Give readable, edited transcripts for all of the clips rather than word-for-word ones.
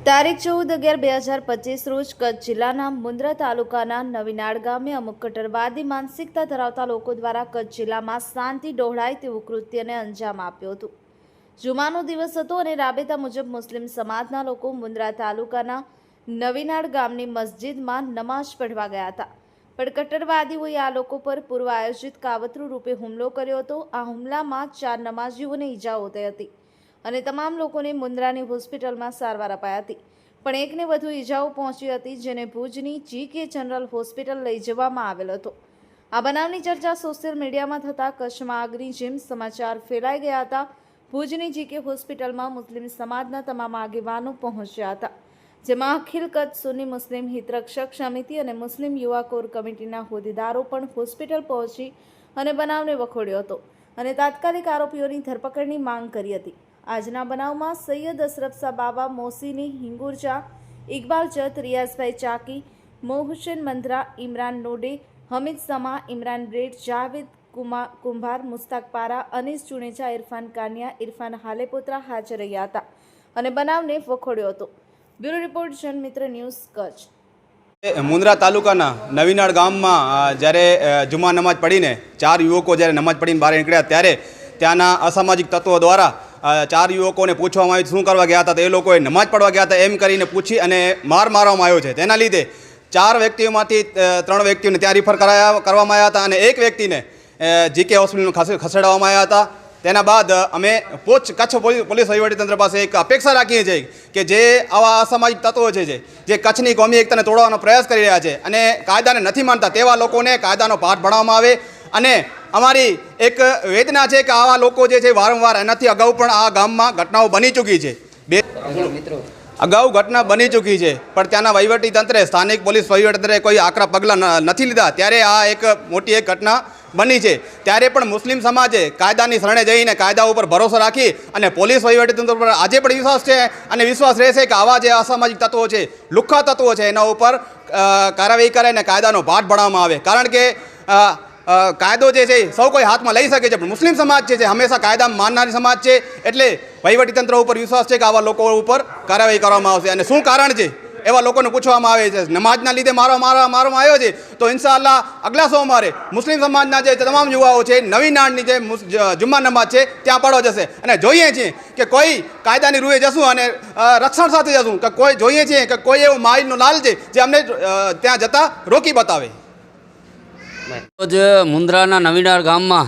તારીખ 14/11/2025 રોજ કચ્છ જિલ્લાના મુન્દ્રા તાલુકાના નવીનાળ ગામે અમુક કટ્ટરવાદી માનસિકતા ધરાવતા લોકો દ્વારા કચ્છ જિલ્લામાં શાંતિ ડહોળાય તેવું કૃત્યને અંજામ આપ્યું હતું। જુમાનો દિવસ હતો અને રાબેતા મુજબ મુસ્લિમ સમાજના લોકો મુન્દ્રા તાલુકાના નવીનાળ ગામની મસ્જિદમાં નમાઝ પઢવા ગયા હતા, પણ કટ્ટરવાદીઓએ આ લોકો પર પૂર્વ આયોજિત કાવતરું રૂપે હુમલો કર્યો હતો। આ હુમલામાં 4 નમાઝીઓને ઈજાઓ થઈ હતી અને તમામ લોકોને મુન્દ્રાની હોસ્પિટલમાં સારવાર અપાઈ હતી, પણ એકને વધુ ઈજાઓ પહોંચી હતી, જેને ભુજની GK જનરલ હોસ્પિટલ લઈ જવામાં આવેલ હતો। આ બનાવની ચર્ચા સોશિયલ મીડિયામાં થતાં કચ્છમાં આગની જેમ સમાચાર ફેલાઈ ગયા હતા। ભુજની GK હોસ્પિટલમાં મુસ્લિમ સમાજના તમામ આગેવાનો પહોંચ્યા હતા, જેમાં અખિલ કચ્છ સુન્ની મુસ્લિમ હિતરક્ષક સમિતિ અને મુસ્લિમ યુવા કોર કમિટીના હોદ્દેદારો પણ હોસ્પિટલ પહોંચી અને બનાવને વખોડ્યો હતો અને તાત્કાલિક આરોપીઓની ધરપકડની માંગ કરી હતી। આજના બનાવમાં સૈયદ અશરફ બાવા, મોસીની હિંગુરજા, ઇકબાલ જત, રિયાઝભાઈ ચાકી, મોહસેન મંદ્રા, ઇમરાન નોડે, હમીદ સમા, ઇમરાન બ્રેડ, જાવેદ કુંભાર, મુસ્તાક પારા, અનીસ ચુનેજા, ઇરફાન કાનિયા, ઇરફાન હાલેપોત્રા હાજર રહ્યા હતા અને બનાવને વખોડ્યો હતો। Bureau report, Janmitra news, Kutch. Mundra તાલુકાના નવીનાળ ગામમાં જ્યારે જુમા નમાજ પડીને 4 યુવકો જ્યારે નમાજ પડીને બહાર નીકળ્યા ત્યારે ત્યાંના અસામાજિક તત્વો દ્વારા 4 યુવકોને પૂછવામાં આવ્યું શું કરવા ગયા હતા, તો એ લોકોએ નમાજ પઢવા ગયા હતા એમ કરીને પૂછી અને મારવામાં આવ્યો છે। તેના લીધે 4 વ્યક્તિઓમાંથી 3 વ્યક્તિઓને ત્યાં રિફર કરવામાં આવ્યા હતા અને એક વ્યક્તિને GK હોસ્પિટલમાં ખસેડવામાં આવ્યા હતા। તેના બાદ અમે કચ્છ પોલીસ વહીવટીતંત્ર પાસે એક અપેક્ષા રાખીએ છીએ કે જે આવા અસામાજિક તત્વો છે જે કચ્છની કોમી એકતાને તોડવાનો પ્રયાસ કરી રહ્યા છે અને કાયદાને નથી માનતા તેવા લોકોને કાયદાનો પાઠ ભણાવવામાં આવે। અને અમારી એક વેદના છે કે આવા લોકો જે છે વારંવાર એનાથી અગાઉ પણ આ ગામમાં ઘટનાઓ બની ચૂકી છે, અગાઉ ઘટના બની ચૂકી છે, પણ ત્યાંના વહીવટીતંત્રે, સ્થાનિક પોલીસ વહીવટીતંત્રે કોઈ આકરા પગલાં નથી લીધા। ત્યારે આ એક મોટી એક ઘટના બની છે। ત્યારે પણ મુસ્લિમ સમાજે કાયદાની શરણે જઈને કાયદા ઉપર ભરોસો રાખી અને પોલીસ વહીવટીતંત્ર પર આજે પણ વિશ્વાસ છે અને વિશ્વાસ રહેશે કે આવા જે અસામાજિક તત્વો છે, લુખ્ખા તત્વો છે, એના ઉપર કાર્યવાહી કરે અને કાયદાનો પાઠ ભણાવવામાં આવે। કારણ કે કાયદો જે છે સૌ કોઈ હાથમાં લઈ શકે છે, પણ મુસ્લિમ સમાજ છે જે હંમેશા કાયદા માનનારી સમાજ છે, એટલે વહીવટીતંત્ર ઉપર વિશ્વાસ છે કે આવા લોકો ઉપર કાર્યવાહી કરવામાં આવશે। અને શું કારણ છે એવા લોકોને પૂછવામાં આવે છે। નમાજના લીધે મારવામાં આવ્યો છે, તો ઇન્શાઅલ્લાહ આગલા સોમવારે મુસ્લિમ સમાજના જે તમામ યુવાઓ છે નવીનાળની જે જુમ્મા નમાજ છે ત્યાં પડવા જશે અને જોઈએ છીએ કે કોઈ કાયદાની રૂએ જશું અને રક્ષણ સાથે જશું કે કોઈ જોઈએ છીએ કે કોઈ એવો માઇલનો લાલ છે જે અમને ત્યાં જતાં રોકી બતાવે। રોજ મુન્દ્રાના નવીનાળ ગામમાં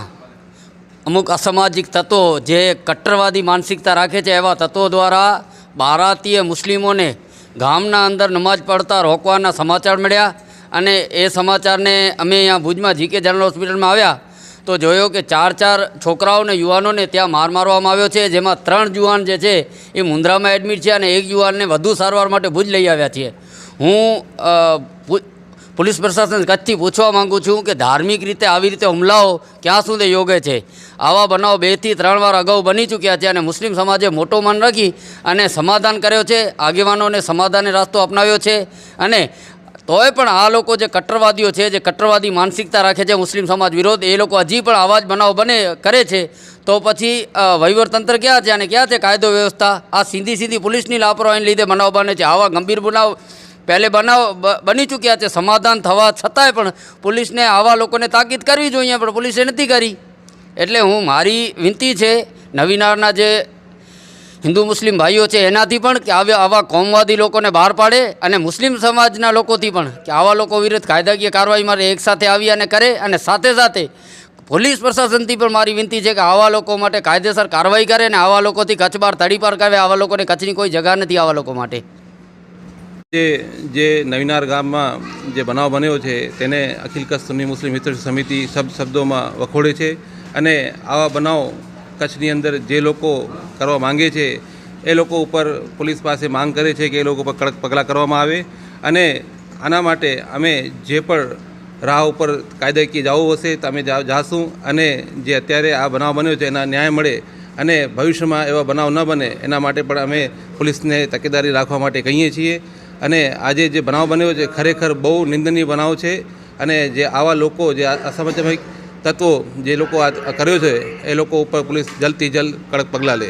અમુક અસામાજિક તત્વો જે કટ્ટરવાદી માનસિકતા રાખે છે એવા તત્વો દ્વારા ભારતીય મુસ્લિમોને ગામના અંદર નમાજ પઢતા રોકવાના સમાચાર મળ્યા અને એ સમાચારને અમે અહીંયા ભુજમાં GK જનરલ હોસ્પિટલમાં આવ્યા તો જોયો કે 4 છોકરાઓને, યુવાનોને ત્યાં મારવામાં આવ્યો છે, જેમાં 3 યુવાન જે છે એ મુન્દ્રામાં એડમિટ છે અને એક યુવાનને વધુ સારવાર માટે ભુજ લઈ આવ્યા છીએ। હું પોલીસ પ્રશાસન કચ્છથી પૂછવા માગું છું કે ધાર્મિક રીતે આવી રીતે હુમલાઓ ક્યાં સુધી યોગ્ય છે? આવા બનાવ 2 થી 3 વાર અગાઉ બની ચૂક્યા છે અને મુસ્લિમ સમાજે મોટો મન રાખી અને સમાધાન કર્યો છે, આગેવાનોને સમાધાનનો રસ્તો અપનાવ્યો છે। અને તોય પણ આ લોકો જે કટ્ટરવાદીઓ છે, જે કટ્ટરવાદી માનસિકતા રાખે છે મુસ્લિમ સમાજ વિરોધ, એ લોકો હજી પણ આવા જ બનાવ કરે છે, તો પછી વહીવટતંત્ર ક્યાં છે અને ક્યાં છે કાયદો વ્યવસ્થા? આ સીધી પોલીસની લાપરવાહીને લીધે બનાવ બને છે। આવા ગંભીર બનાવ પહેલે બની ચૂક્યા છે, સમાધાન થવા છતાંય પણ પોલીસને આવા લોકોને તાકીદ કરવી જોઈએ, પણ પોલીસે નથી કરી। એટલે મારી વિનંતી છે નવીનાળના જે હિન્દુ મુસ્લિમ ભાઈઓ છે એનાથી પણ કે આવા કોમવાદી લોકોને બહાર પાડે અને મુસ્લિમ સમાજના લોકોથી પણ કે આવા લોકો વિરુદ્ધ કાયદાકીય કાર્યવાહી માટે એકસાથે આવી અને કરે। અને સાથે સાથે પોલીસ પ્રશાસનથી પણ મારી વિનંતી છે કે આવા લોકો માટે કાયદેસર કાર્યવાહી કરે અને આવા લોકોથી કચ્છ બહાર તડીપાર કરે। આવા લોકોને કચ્છની કોઈ જગા નથી આવા લોકો માટે। જે નવીનાળ ગામમાં જે બનાવ બન્યો છે તેને અખિલ કચ્છ સુન્ની મુસ્લિમ હિતરક્ષક સમિતિ શબ્દોમાં વખોડે છે અને આવા બનાવ કચ્છની અંદર જે લોકો કરવા માંગે છે એ લોકો ઉપર પોલીસ પાસે માંગ કરે છે કે એ લોકો ઉપર કડક પગલાં કરવામાં આવે। અને આના માટે અમે જે પણ રાહ ઉપર કાયદાકીય જવું હશે તો અમે જાશું અને જે અત્યારે આ બનાવ બન્યો છે એના ન્યાય મળે અને ભવિષ્યમાં એવા બનાવ ન બને એના માટે પણ અમે પોલીસને તકેદારી રાખવા માટે કહીએ છીએ। અને આજે જે બનાવ બન્યો છે ખરેખર બહુ નિંદનીય બનાવ છે અને જે આવા લોકો, જે અસામાજિક તત્વો જે લોકો આ કર્યો છે એ લોકો ઉપર પોલીસ જલ્દથી જલ્દ કડક પગલાં લે।